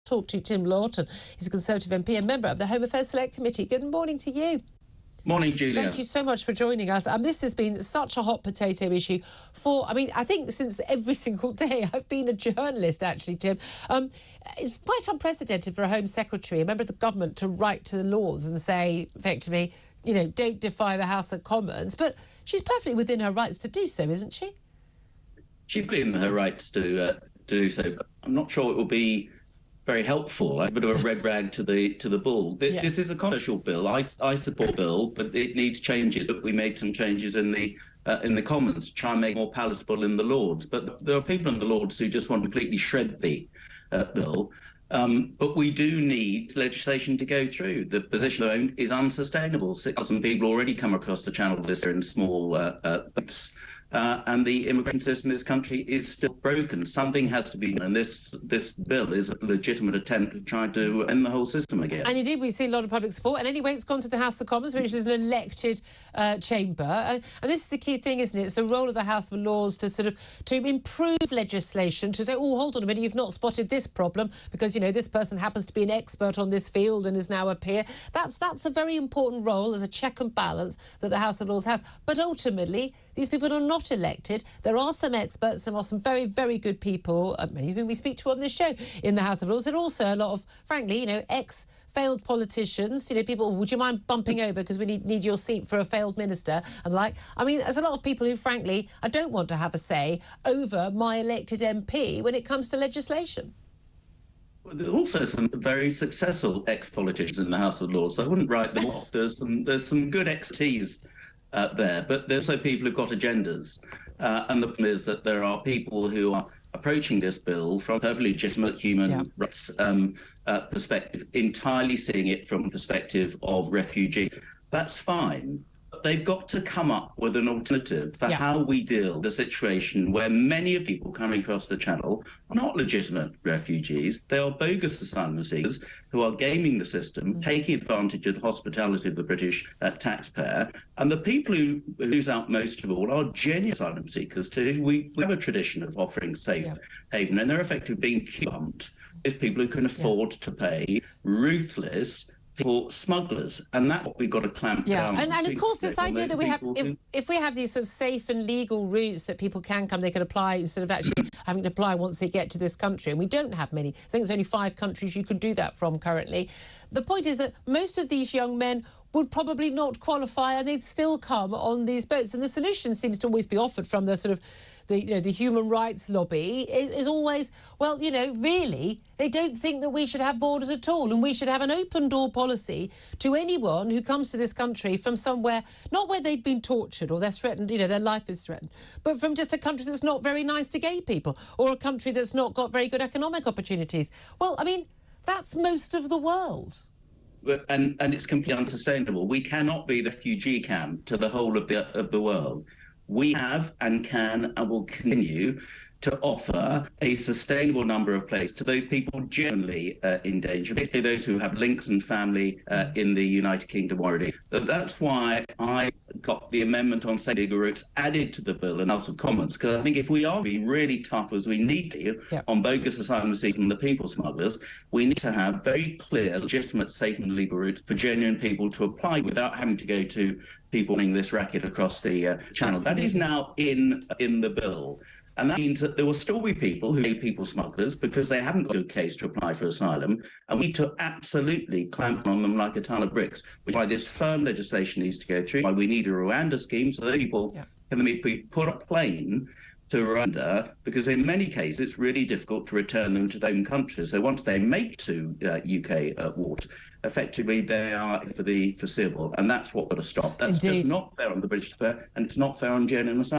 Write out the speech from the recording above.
talk to Tim Lawton. He's a Conservative MP and member of the Home Affairs Select Committee. Good morning to you. Morning, Julia. Thank you so much for joining us. This has been such a hot potato issue I think since every single day I've been a journalist, actually, Tim. It's quite unprecedented for a Home Secretary, a member of the government, to write to the Lords and say, effectively, don't defy the House of Commons. But she's perfectly within her rights to do so, isn't she? She's within her rights to do so. I'm not sure it will be very helpful. A bit of a red rag to the bull. Yes. This is a controversial bill. I support the bill, but it needs changes. We made some changes in the Commons to try and make it more palatable in the Lords. But there are people in the Lords who just want to completely shred the bill. But we do need legislation to go through. The position alone is unsustainable. 6,000 people already come across the channel this year in small boats. And the immigration system in this country is still broken. Something has to be done, and this bill is a legitimate attempt to try to end the whole system again. And indeed, we see a lot of public support. And anyway, it's gone to the House of Commons, which is an elected chamber. And this is the key thing, isn't it? It's the role of the House of Lords to improve legislation, to say, oh, hold on a minute, you've not spotted this problem because, this person happens to be an expert on this field and is now a peer. That's a very important role as a check and balance that the House of Lords has. But ultimately, these people are not elected. There are some experts, there are some very, very good people, many of whom we speak to on this show, in the House of Lords. There are also a lot of, frankly, ex-failed politicians, people, would you mind bumping over because we need your seat for a failed minister and there's a lot of people who, frankly, I don't want to have a say over my elected MP when it comes to legislation. There are also some very successful ex-politicians in the House of Lords, so I wouldn't write them off. There's some good expertise there, but there's also people who've got agendas. And the problem is that there are people who are approaching this bill from a perfectly legitimate human rights perspective, entirely seeing it from the perspective of refugees. That's fine. But they've got to come up with an alternative for how we deal with the situation where many of the people coming across the channel are not legitimate refugees. They are bogus asylum seekers who are gaming the system, taking advantage of the hospitality of the British taxpayer. And the people who lose out most of all are genuine asylum seekers to whom we have a tradition of offering safe haven. And they're effectively being bumped with people who can afford to pay ruthless smugglers, and that's what we've got to clamp down. And of course, this idea that we have, if we have these sort of safe and legal routes that people can come, they can apply instead of actually having to apply once they get to this country. And we don't have many. I think there's only 5 countries you can do that from currently. The point is that most of these young men would probably not qualify and they'd still come on these boats. And the solution seems to always be offered from the sort of the human rights lobby is always, well, really, they don't think that we should have borders at all and we should have an open door policy to anyone who comes to this country from somewhere, not where they've been tortured or they're threatened, their life is threatened, but from just a country that's not very nice to gay people or a country that's not got very good economic opportunities. Well, that's most of the world. And it's completely unsustainable. We cannot be the refugee camp to the whole of the world. We have and can and will continue to offer a sustainable number of places to those people genuinely in danger, particularly those who have links and family in the United Kingdom already. That's why I got the amendment on safe legal routes added to the bill in House of Commons, because I think if we are being really tough as we need to on bogus asylum seekers and the people smugglers, we need to have very clear, legitimate, safe and legal routes for genuine people to apply without having to go to people running this racket across the channel. Absolutely. That is now in the bill. And that means that there will still be people who are people smugglers because they haven't got a good case to apply for asylum. And we need to absolutely clamp on them like a ton of bricks, which is why this firm legislation needs to go through, why we need a Rwanda scheme so that people can be put on a plane to Rwanda, because in many cases it's really difficult to return them to their own countries. So once they make to UK waters, effectively they are for the foreseeable. And that's what we've got to stop. That's just not fair on the British affair, and it's not fair on genuine asylum.